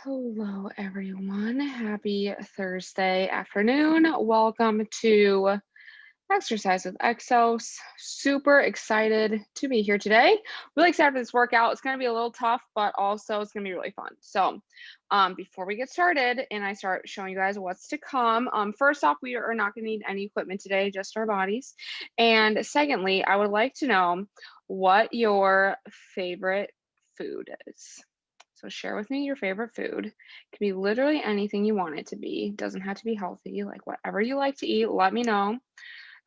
Hello, everyone. Happy Thursday afternoon. Welcome to Exercise with Exos. Super excited to be here today. Really excited for this workout. It's going to be a little tough, but also it's going to be really fun. So, before we get started and I start showing you guys what's to come, first off, we are not going to need any equipment today, just our bodies. And secondly, I would like to know what your favorite food is. So share with me your favorite food. It can be literally anything you want it to be. Doesn't have to be healthy. Like whatever you like to eat, let me know.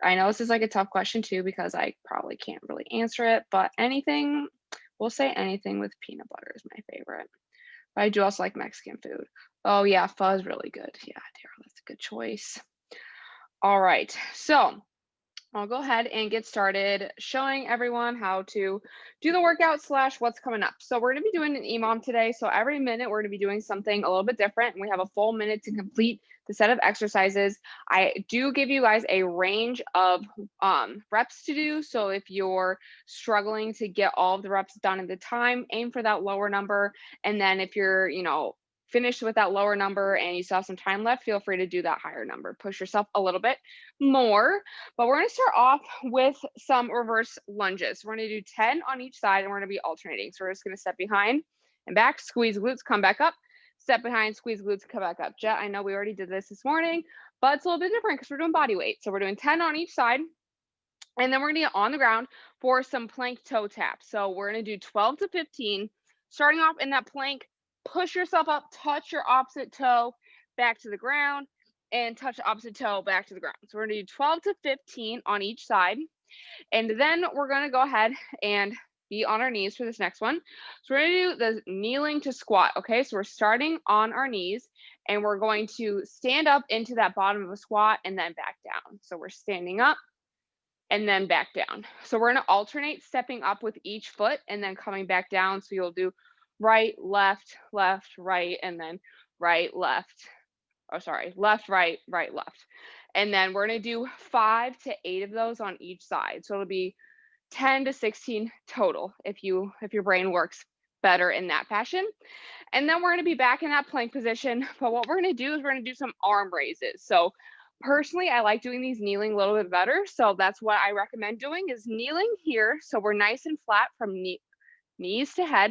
I know this is like a tough question too because I probably can't really answer it, but anything, we'll say anything with peanut butter is my favorite. But I do also like Mexican food. Oh yeah, pho is really good. Yeah, Daryl, that's a good choice. All right, so I'll go ahead and get started showing everyone how to do the workout slash what's coming up. So we're going to be doing an EMOM today. So every minute we're going to be doing something a little bit different. And we have a full minute to complete the set of exercises. I do give you guys a range of reps to do. So if you're struggling to get all of the reps done at the time, aim for that lower number. And then if you're, finished with that lower number and you still have some time left, feel free to do that higher number. Push yourself a little bit more. But we're going to start off with some reverse lunges. We're going to do 10 on each side and we're going to be alternating. So we're just going to step behind and back, squeeze glutes, come back up, step behind, squeeze glutes, come back up. Jet, I know we already did this morning, but it's a little bit different because we're doing body weight. So we're doing 10 on each side. And then we're going to get on the ground for some plank toe taps. So we're going to do 12 to 15, starting off in that plank. Push yourself up, touch your opposite toe back to the ground, and touch the opposite toe back to the ground. So we're going to do 12 to 15 on each side. And then we're going to go ahead and be on our knees for this next one. So we're going to do the kneeling to squat. Okay, so we're starting on our knees and we're going to stand up into that bottom of a squat and then back down. So we're standing up and then back down. So we're going to alternate stepping up with each foot and then coming back down. So you'll do right, left, left, right, and then right, left. Oh, sorry, left, right, right, left. And then we're going to do 5 to 8 of those on each side. So it'll be 10 to 16 total if your brain works better in that fashion. And then we're going to be back in that plank position. But what we're going to do is we're going to do some arm raises. So personally, I like doing these kneeling a little bit better. So that's what I recommend doing is kneeling here. So we're nice and flat from knees to head.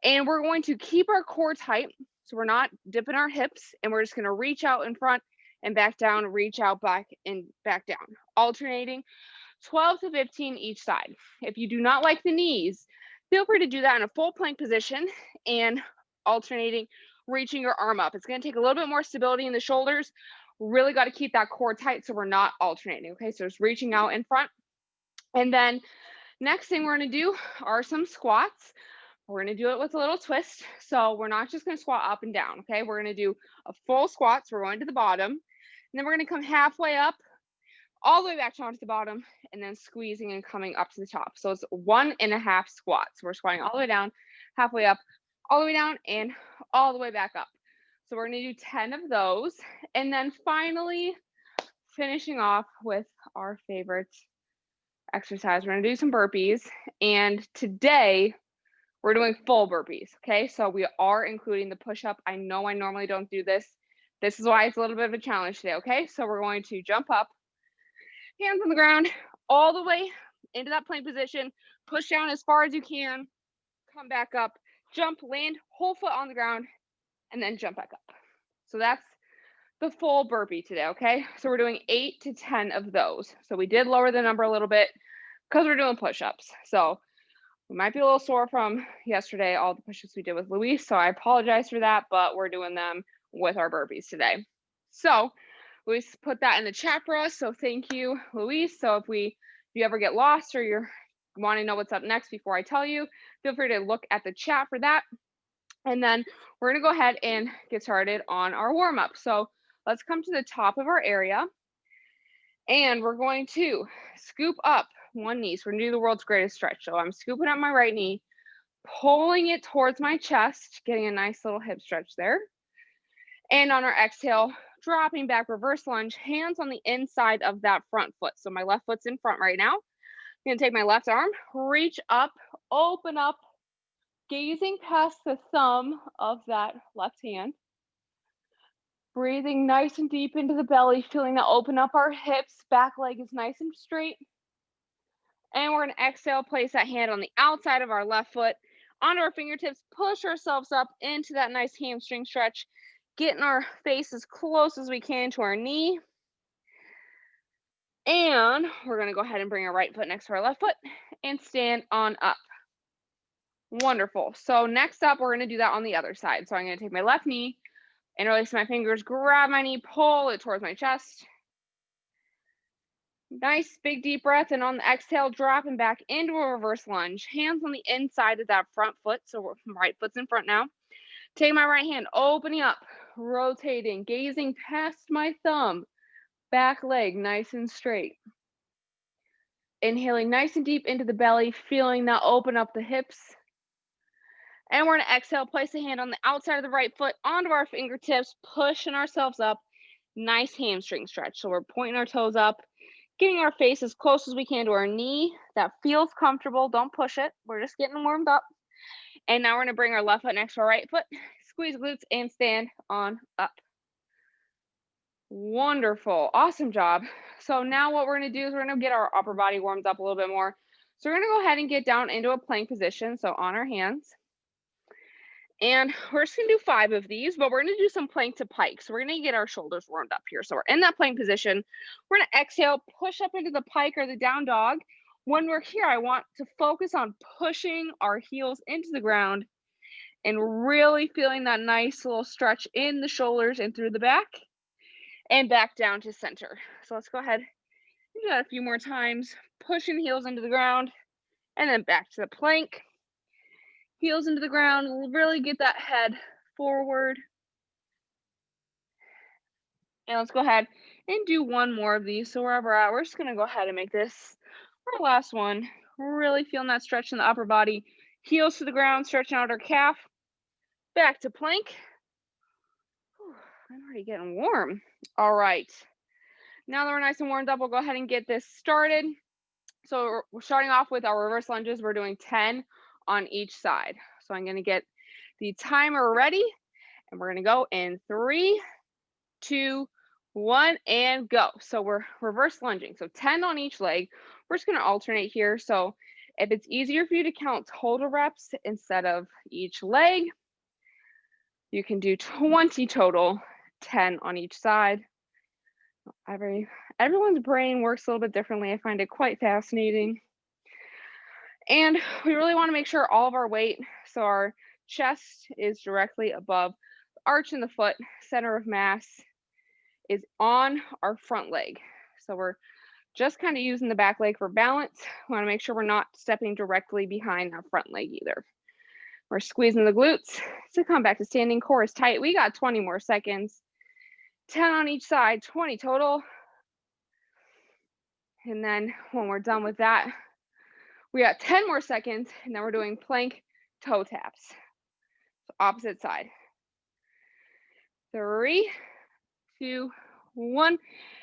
And we're going to keep our core tight. So we're not dipping our hips and we're just going to reach out in front and back down, reach out back and back down, alternating 12 to 15 each side. If you do not like the knees, feel free to do that in a full plank position and alternating, reaching your arm up. It's going to take a little bit more stability in the shoulders. Really got to keep that core tight so we're not alternating. Okay, so just reaching out in front. And then next thing we're going to do are some squats. We're going to do it with a little twist. So we're not just going to squat up and down. Okay, we're going to do a full squat. So we're going to the bottom. And then we're going to come halfway up, all the way back down to the bottom, and then squeezing and coming up to the top. So it's 1.5 squats. We're squatting all the way down, halfway up, all the way down, and all the way back up. So we're going to do 10 of those. And then finally, finishing off with our favorite exercise. We're going to do some burpees. And today, we're doing full burpees, okay? So we are including the push-up. I know I normally don't do this. This is why it's a little bit of a challenge today, okay? So we're going to jump up, hands on the ground, all the way into that plank position, push down as far as you can, come back up, jump, land, whole foot on the ground, and then jump back up. So that's the full burpee today, okay? So we're doing 8 to 10 of those. So we did lower the number a little bit because we're doing push-ups. So we might be a little sore from yesterday, all the push-ups we did with Luis, so I apologize for that, but we're doing them with our burpees today. So Luis put that in the chat for us, so thank you, Luis. So if you ever get lost or you want to know what's up next before I tell you, feel free to look at the chat for that. And then we're going to go ahead and get started on our warm-up. So let's come to the top of our area, and we're going to scoop up one knee. So we're going to do the world's greatest stretch. So I'm scooping up my right knee, pulling it towards my chest, getting a nice little hip stretch there. And on our exhale, dropping back, reverse lunge, hands on the inside of that front foot. So my left foot's in front right now. I'm going to take my left arm, reach up, open up, Gazing past the thumb of that left hand. Breathing nice and deep into the belly, feeling that open up our hips, back leg is nice and straight. And we're gonna exhale, place that hand on the outside of our left foot, onto our fingertips, push ourselves up into that nice hamstring stretch, getting our face as close as we can to our knee. And we're gonna go ahead and bring our right foot next to our left foot and stand on up. Wonderful. So next up, we're gonna do that on the other side. So I'm gonna take my left knee, interlace my fingers, grab my knee, pull it towards my chest. Nice big deep breath, and on the exhale, dropping back into a reverse lunge. Hands on the inside of that front foot, so right foot's in front now. Take my right hand, opening up, rotating, gazing past my thumb, back leg nice and straight. Inhaling nice and deep into the belly, feeling that open up the hips. And we're gonna exhale, place the hand on the outside of the right foot onto our fingertips, pushing ourselves up. Nice hamstring stretch. So we're pointing our toes up, getting our face as close as we can to our knee. That feels comfortable. Don't push it. We're just getting warmed up. And now we're gonna bring our left foot next to our right foot, squeeze glutes and stand on up. Wonderful. Awesome job. So now what we're gonna do is we're gonna get our upper body warmed up a little bit more. So we're gonna go ahead and get down into a plank position. So on our hands. And we're just gonna do 5 of these, but we're gonna do some plank to pike. So we're gonna get our shoulders warmed up here. So we're in that plank position. We're gonna exhale, push up into the pike or the down dog. When we're here, I want to focus on pushing our heels into the ground and really feeling that nice little stretch in the shoulders and through the back and back down to center. So let's go ahead and do that a few more times. Pushing heels into the ground and then back to the plank. Heels into the ground, really get that head forward. And let's go ahead and do one more of these. So wherever we're at, we're just gonna go ahead and make this our last one. Really feeling that stretch in the upper body. Heels to the ground, stretching out our calf. Back to plank. Whew, I'm already getting warm. All right. Now that we're nice and warmed up, we'll go ahead and get this started. So we're starting off with our reverse lunges. We're doing 10 on each side. So I'm gonna get the timer ready and we're gonna go in 3, 2, 1, and go. So we're reverse lunging. So 10 on each leg. We're just gonna alternate here. So if it's easier for you to count total reps instead of each leg, you can do 20 total, 10 on each side. Everyone's brain works a little bit differently. I find it quite fascinating. And we really want to make sure all of our weight, so our chest is directly above the arch in the foot, center of mass is on our front leg. So we're just kind of using the back leg for balance. We want to make sure we're not stepping directly behind our front leg either. We're squeezing the glutes to come back to standing. Core is tight. We got 20 more seconds. 10 on each side, 20 total. And then when we're done with that, we got 10 more seconds, and then we're doing plank toe taps. So opposite side. 3, 2, 1,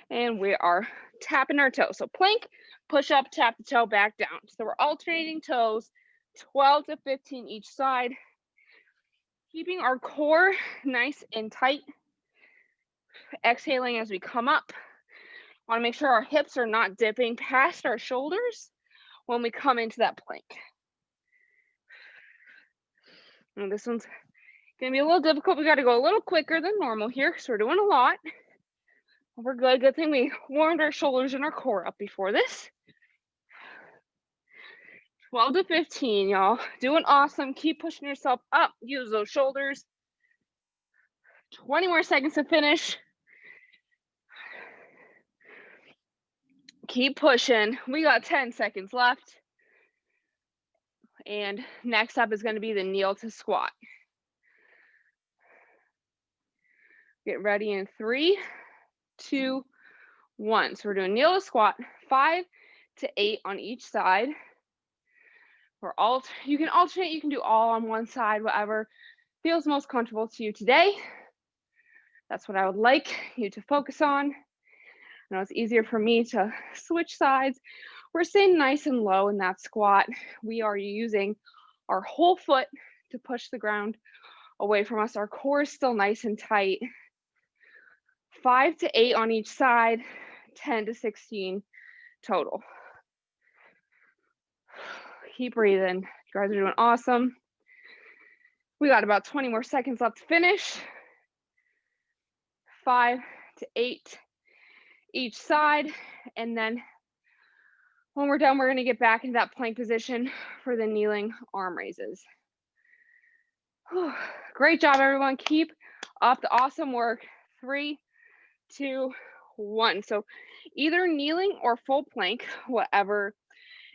and we are tapping our toes. So plank, push up, tap the toe back down. So we're alternating toes, 12 to 15 each side. Keeping our core nice and tight. Exhaling as we come up. Want to make sure our hips are not dipping past our shoulders when we come into that plank. And this one's gonna be a little difficult. We got to go a little quicker than normal here because we're doing a lot. We're good. Good thing we warmed our shoulders and our core up before this. 12 to 15, y'all. Doing awesome. Keep pushing yourself up. Use those shoulders. 20 more seconds to finish. Keep pushing. We got 10 seconds left. And next up is going to be the kneel to squat. Get ready in 3, 2, 1. So we're doing kneel to squat, 5 to 8 on each side. You can alternate, you can do all on one side, whatever feels most comfortable to you today. That's what I would like you to focus on. I know it's easier for me to switch sides. We're staying nice and low in that squat. We are using our whole foot to push the ground away from us. Our core is still nice and tight. 5 to 8 on each side, 10 to 16 total. Keep breathing. You guys are doing awesome. We got about 20 more seconds left to finish. 5 to 8 each side. And then when we're done, we're going to get back into that plank position for the kneeling arm raises. Great job, everyone. Keep up the awesome work. 3, 2, 1. So either kneeling or full plank, whatever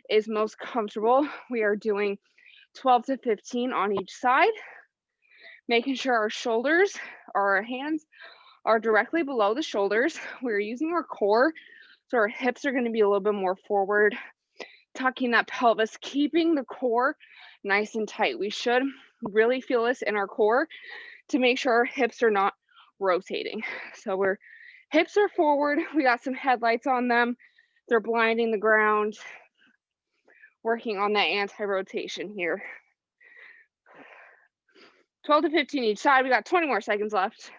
is most comfortable. We are doing 12 to 15 on each side, making sure our shoulders or our hands are directly below the shoulders. We're using our core, so our hips are going to be a little bit more forward, tucking that pelvis, keeping the core nice and tight. We should really feel this in our core to make sure our hips are not rotating. So our hips are forward. We got some headlights on them. They're blinding the ground. Working on that anti-rotation here. 12 to 15 each side. We got 20 more seconds left.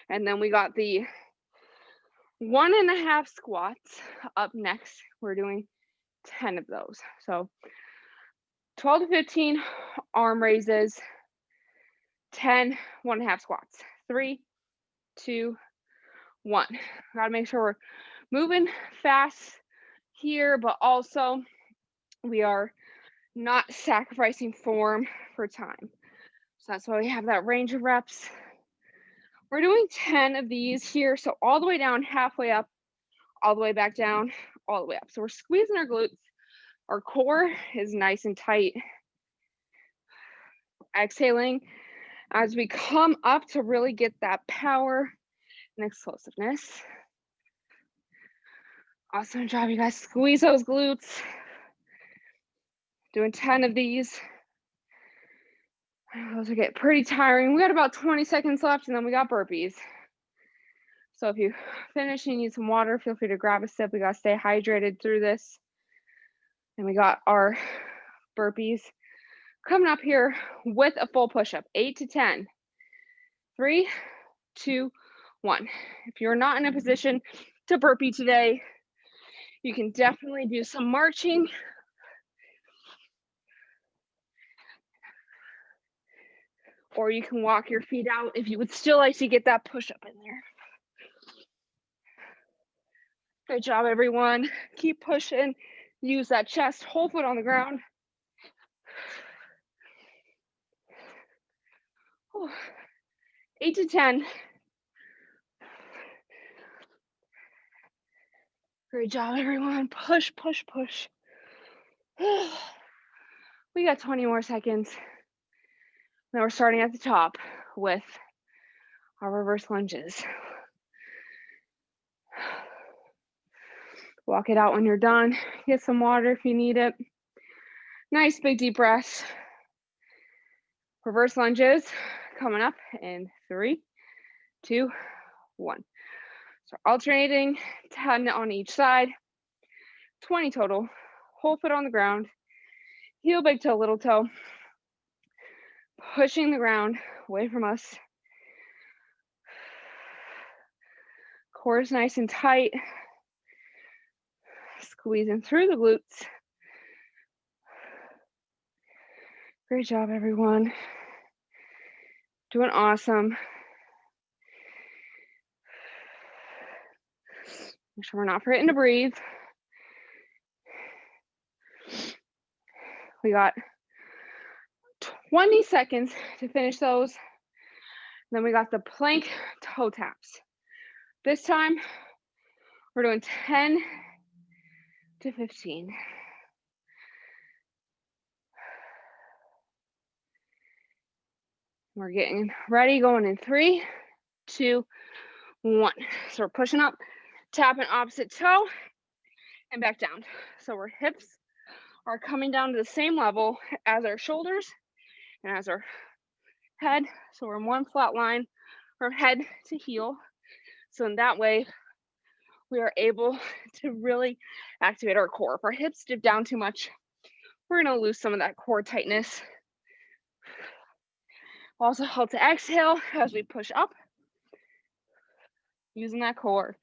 And then we got the 1.5 squats up next. We're doing 10 of those. So 12 to 15 arm raises, 10 1.5 squats. 3, 2, 1. Gotta make sure we're moving fast here, but also we are not sacrificing form for time. So that's why we have that range of reps. We're doing 10 of these here. So all the way down, halfway up, all the way back down, all the way up. So we're squeezing our glutes. Our core is nice and tight. Exhaling as we come up to really get that power and explosiveness. Awesome job, you guys. Squeeze those glutes. Doing 10 of these. Those will get pretty tiring. We got about 20 seconds left, and then we got burpees. So if you finish and you need some water, feel free to grab a sip. We got to stay hydrated through this. And we got our burpees coming up here with a full push-up, 8 to 10. 3, 2, 1. If you're not in a position to burpee today, you can definitely do some marching. Or you can walk your feet out if you would still like to get that push-up in there. Good job, everyone. Keep pushing. Use that chest, whole foot on the ground. 8 to 10. Great job, everyone. Push, push, push. We got 20 more seconds. Now we're starting at the top with our reverse lunges. Walk it out when you're done. Get some water if you need it. Nice big deep breaths. Reverse lunges coming up in 3, 2, 1. So alternating 10 on each side, 20 total. Whole foot on the ground, heel big toe, little toe. Pushing the ground away from us. Core is nice and tight. Squeezing through the glutes. Great job, everyone. Doing awesome. Make sure we're not forgetting to breathe. We got 20 seconds to finish those. Then we got the plank toe taps. This time, we're doing 10 to 15. We're getting ready, going in 3, 2, 1. So we're pushing up, tapping opposite toe, and back down. So our hips are coming down to the same level as our shoulders and as our head. So we're in one flat line from head to heel. So in that way, we are able to really activate our core. If our hips dip down too much, We're gonna lose some of that core tightness. Also help to exhale as we push up, using that core,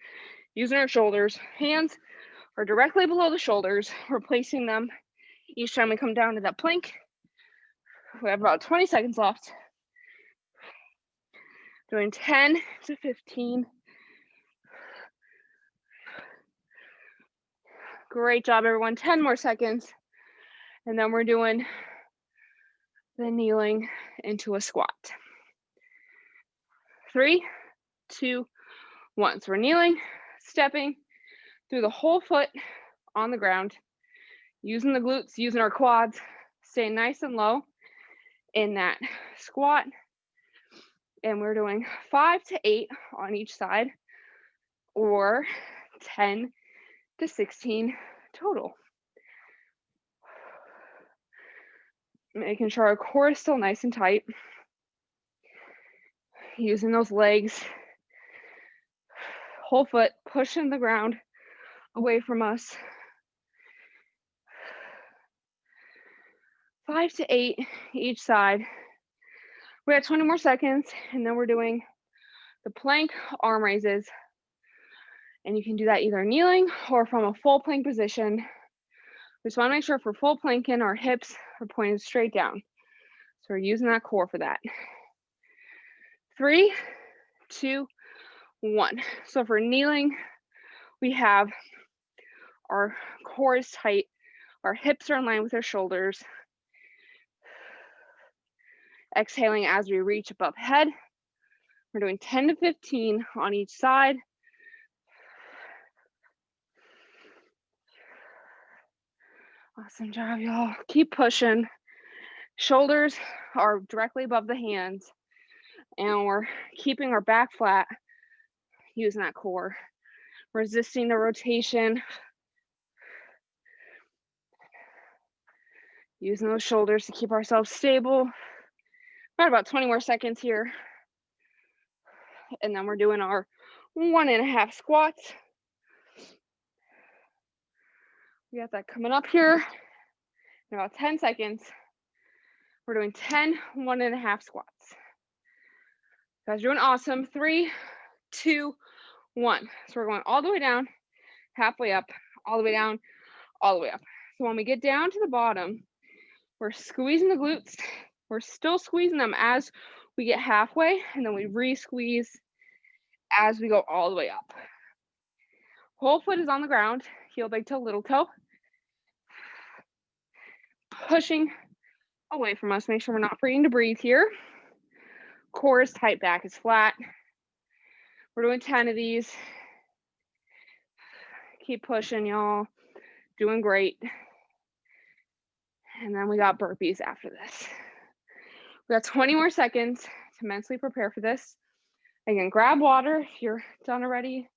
using our shoulders. Hands are directly below the shoulders. We're placing them each time we come down to that plank. We have about 20 seconds left. Doing 10 to 15. Great job, everyone. 10 more seconds. And then we're doing the kneeling into a squat. 3, 2, 1. So we're kneeling, stepping through the whole foot on the ground, using the glutes, using our quads, staying nice and low in that squat. And we're doing 5 to 8 on each side, or 10 to 16 total. Making sure our core is still nice and tight. Using those legs, whole foot, pushing the ground away from us. 5 to 8 each side. We have 20 more seconds, and then we're doing the plank arm raises. And you can do that either kneeling or from a full plank position. We just want to make sure for full planking, our hips are pointed straight down. So we're using that core for that. 3, 2, 1. So for kneeling, we have our core is tight, our hips are in line with our shoulders. Exhaling as we reach above head. We're doing 10 to 15 on each side. Awesome job, y'all. Keep pushing. Shoulders are directly above the hands, and we're keeping our back flat, using that core, resisting the rotation, using those shoulders to keep ourselves stable. Got about 20 more seconds here, and then we're doing our 1.5 squats. We got that coming up here in about 10 seconds. We're doing 10 1.5 squats. You guys are doing awesome. 3, 2, 1. So we're going all the way down, halfway up, all the way down, all the way up. So when we get down to the bottom, we're squeezing the glutes. We're still squeezing them as we get halfway, and then we re-squeeze as we go all the way up. Whole foot is on the ground, heel big toe, little toe. Pushing away from us. Make sure we're not forgetting to breathe here. Core is tight, back is flat. We're doing 10 of these. Keep pushing, y'all. Doing great. And then we got burpees after this. We got 20 more seconds to mentally prepare for this. Again, grab water if you're done already.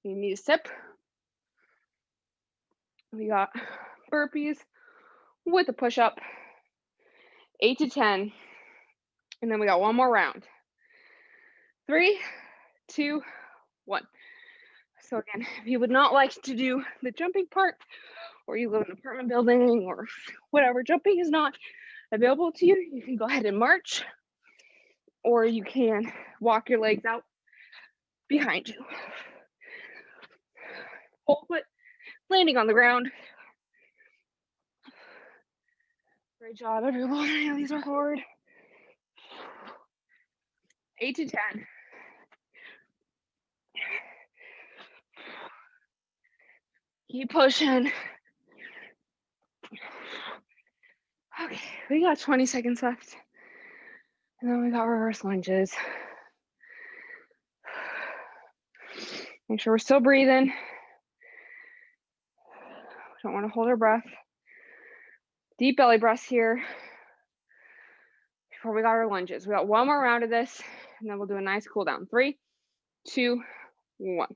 You need a sip. We got burpees with a push-up, 8 to 10. And then we got one more round. 3, 2, 1. So again, if you would not like to do the jumping part, or you live in an apartment building or whatever, jumping is not available to you, you can go ahead and march, or you can walk your legs out behind you. Whole foot landing on the ground. Great job, everyone. I know these are hard. 8 to 10. Keep pushing. Okay, we got 20 seconds left. And then we got reverse lunges. Make sure we're still breathing. Don't want to hold our breath. Deep belly breaths here before we got our lunges. We got one more round of this, and then we'll do a nice cool down. 3, 2, 1.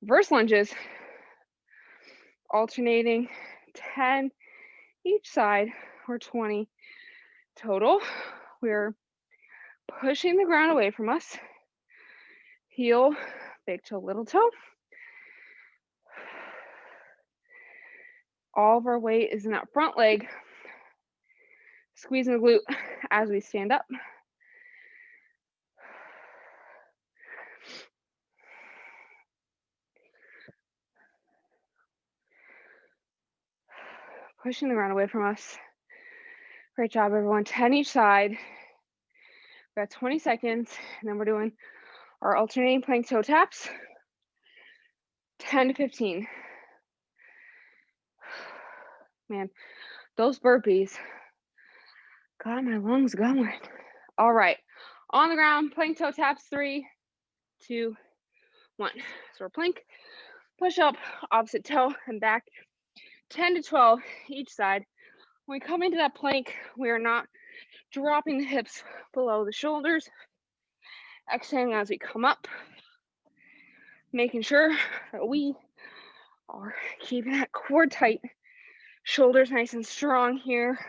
Reverse lunges, alternating 10 each side, or 20 total. We're pushing the ground away from us. Heel, big toe, little toe. all of our weight is in that front leg. Squeezing the glute as we stand up. Pushing the ground away from us. Great job, everyone. 10 each side. We got 20 seconds, and then we're doing our alternating plank toe taps. 10 to 15. Man, those burpees got my lungs going. All right, on the ground, plank toe taps. 3, 2, 1. So we're plank, push up, opposite toe, and back. 10 to 12 each side. When we come into that plank, we are not dropping the hips below the shoulders. Exhaling as we come up, making sure that we are keeping that core tight, shoulders nice and strong here.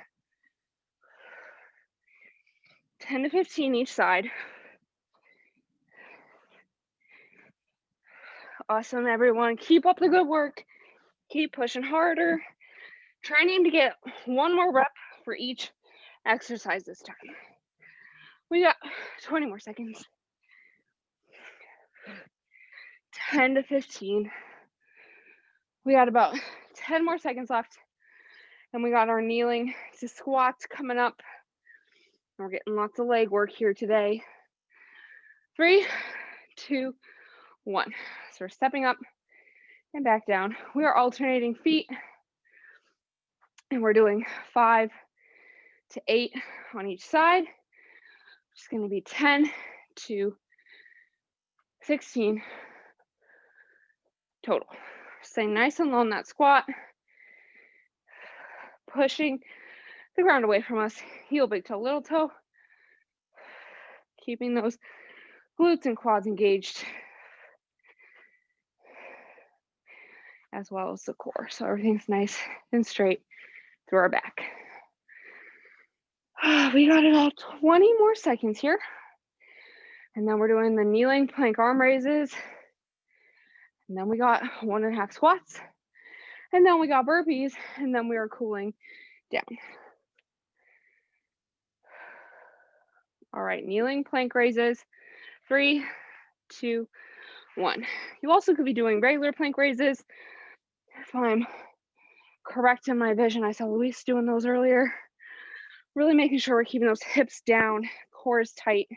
10 to 15 each side. Awesome, everyone. Keep up the good work. Keep pushing harder. Try and aim to get one more rep for each exercise this time. We got 20 more seconds. 10 to 15. We got about 10 more seconds left. And we got our kneeling to squats coming up. We're getting lots of leg work here today. 3, 2, 1. So we're stepping up and back down. We are alternating feet. And we're doing 5 to 8 on each side. It's going to be 10 to 16 total. Staying nice and low in that squat. Pushing the ground away from us. Heel, big toe, little toe. Keeping those glutes and quads engaged, as well as the core. So everything's nice and straight through our back. We got about 20 more seconds here. And then we're doing the kneeling plank arm raises. And then we got 1.5 squats. And then we got burpees. And then we are cooling down. All right, kneeling plank raises. 3, 2, 1. You also could be doing regular plank raises. If I'm correct in my vision, I saw Luis doing those earlier. Really making sure we're keeping those hips down, core is tight.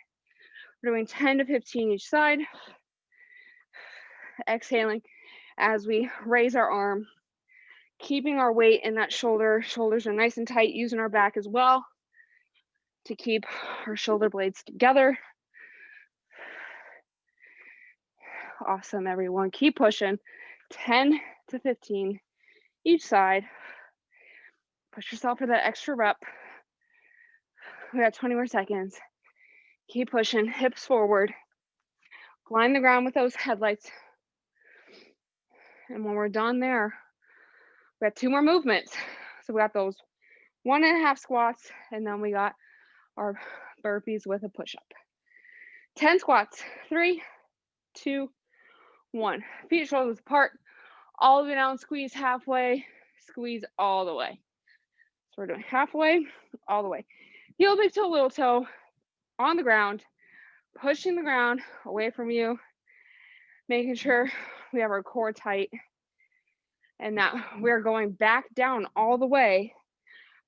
We're doing 10 to 15 each side. Exhaling as we raise our arm, keeping our weight in that shoulder. Shoulders are nice and tight, using our back as well to keep our shoulder blades together. Awesome, everyone. Keep pushing. 10 to 15 each side. Push yourself for that extra rep. We got 20 more seconds. Keep pushing, hips forward. Line the ground with those headlights. And when we're done there, we got 2 more movements. So we got those 1.5 squats, and then we got our burpees with a push-up. 10 squats. 3, 2, 1. Feet shoulders apart. All the way down, squeeze halfway, squeeze all the way. So we're doing halfway, all the way. Heel, big toe, little toe on the ground, pushing the ground away from you, making sure we have our core tight and that we're going back down all the way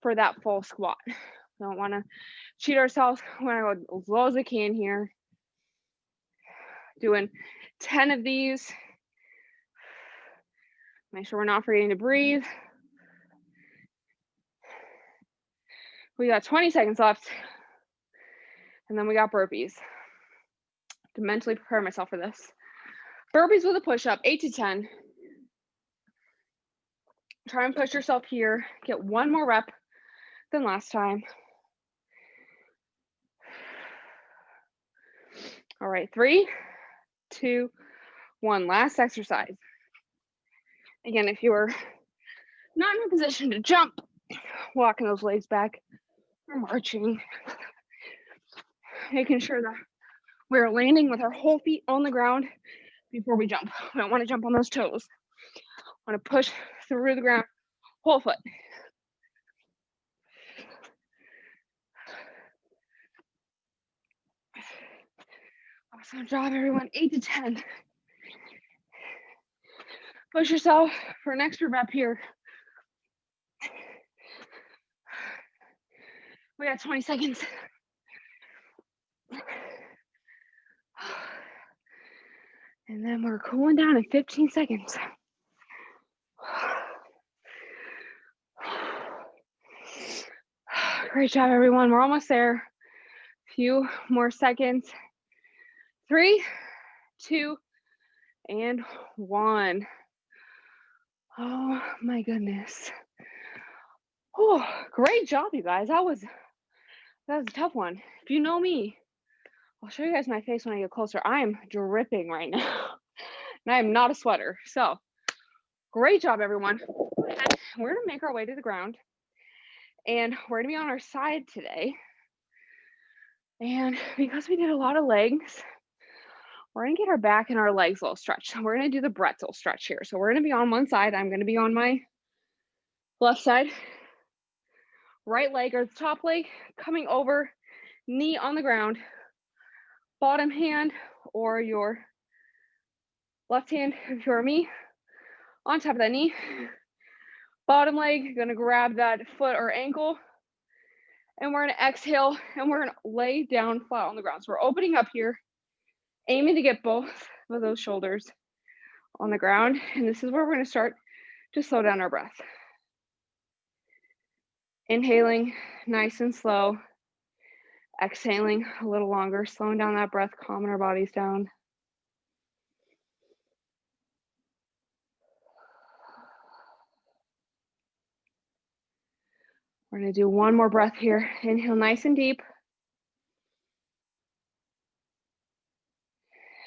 for that full squat. We don't want to cheat ourselves. We want to go as low as we can here. Doing 10 of these. Make sure we're not forgetting to breathe. We got 20 seconds left. And then we got burpees. To mentally prepare myself for this. Burpees with a push-up, 8 to 10. Try and push yourself here. Get 1 more rep than last time. All right, 3, 2, 1. Last exercise. Again, if you are not in a position to jump, walking those legs back, or marching, making sure that we're landing with our whole feet on the ground before we jump. We don't want to jump on those toes. We want to push through the ground whole foot. Awesome job, everyone. 8 to 10. Push yourself for an extra rep here. We got 20 seconds. And then we're cooling down in 15 seconds. Great job, everyone. We're almost there. A few more seconds. 3, 2, and 1. Oh my goodness. Oh, great job, you guys. That was a tough one. If you know me, I'll show you guys my face when I get closer. I'm dripping right now. And I am not a sweater. So great job, everyone. We're gonna make our way to the ground. And we're gonna be on our side today. And because we did a lot of legs, we're gonna get our back and our legs a little stretched. We're gonna do the pretzel stretch here. So we're gonna be on one side. I'm gonna be on my left side. Right leg or the top leg coming over, knee on the ground, bottom hand or your left hand, if you're me, on top of that knee. Bottom leg, gonna grab that foot or ankle, and we're gonna exhale, and we're gonna lay down flat on the ground. So we're opening up here, aiming to get both of those shoulders on the ground, and this is where we're gonna start to slow down our breath. Inhaling nice and slow, exhaling a little longer, slowing down that breath, calming our bodies down. We're gonna do one more breath here. Inhale nice and deep.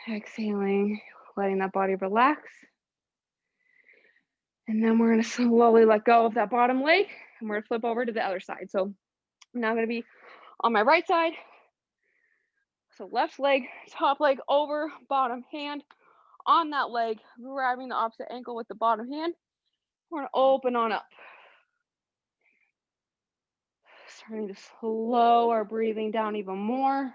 Exhaling, letting that body relax. And then we're gonna slowly let go of that bottom leg, and we're gonna flip over to the other side. So I'm now gonna be on my right side. So left leg, top leg over, bottom hand on that leg, grabbing the opposite ankle with the bottom hand. We're gonna open on up. Starting to slow our breathing down even more.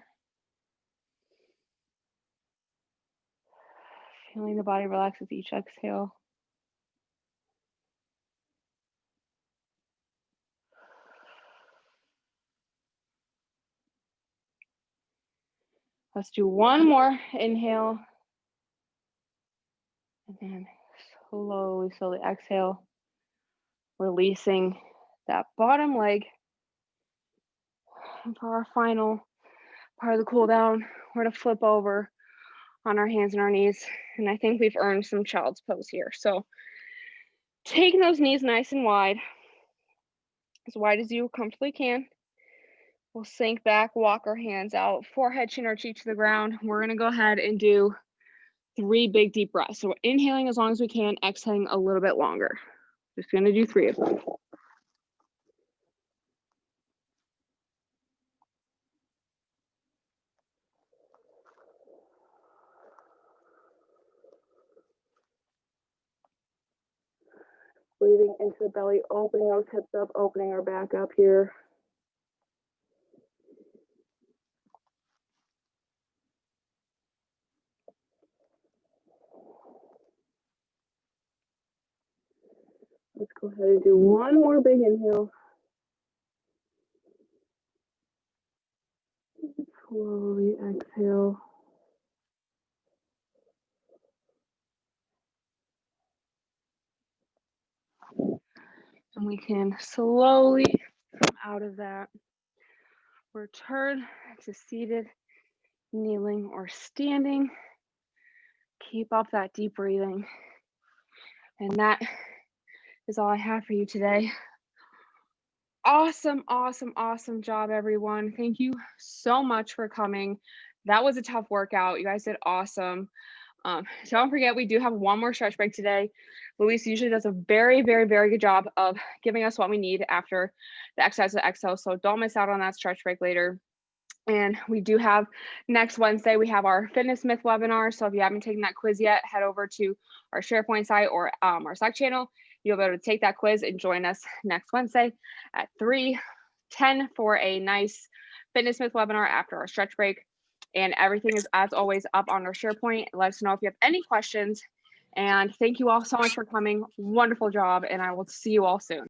Feeling the body relax with each exhale. Let's do one more inhale. And then slowly exhale, releasing that bottom leg. And for our final part of the cool down, we're gonna flip over on our hands and our knees. And I think we've earned some child's pose here. So taking those knees nice and wide as you comfortably can. We'll sink back, walk our hands out, forehead, chin, or cheek to the ground. We're gonna go ahead and do 3 big deep breaths. So we're inhaling as long as we can, exhaling a little bit longer. Just gonna do 3 of them. Breathing into the belly, opening those hips up, opening our back up here. Let's go ahead and do one more big inhale. Slowly exhale. And we can slowly come out of that. Return to seated, kneeling, or standing. Keep up that deep breathing. And that is all I have for you today. Awesome job, everyone. Thank you so much for coming. That was a tough workout. You guys did awesome. Don't forget, we do have one more stretch break today. Luis usually does a very good job of giving us what we need after the exercise of Exos. So don't miss out on that stretch break later. And we do have next Wednesday, we have our Fitness Myth webinar. So if you haven't taken that quiz yet, head over to our SharePoint site or our Slack channel You'll be able to take that quiz and join us next Wednesday at 3:10 for a nice Fitness Myth webinar after our stretch break. And everything is, as always, up on our SharePoint. Let us know if you have any questions. And thank you all so much for coming. Wonderful job. And I will see you all soon.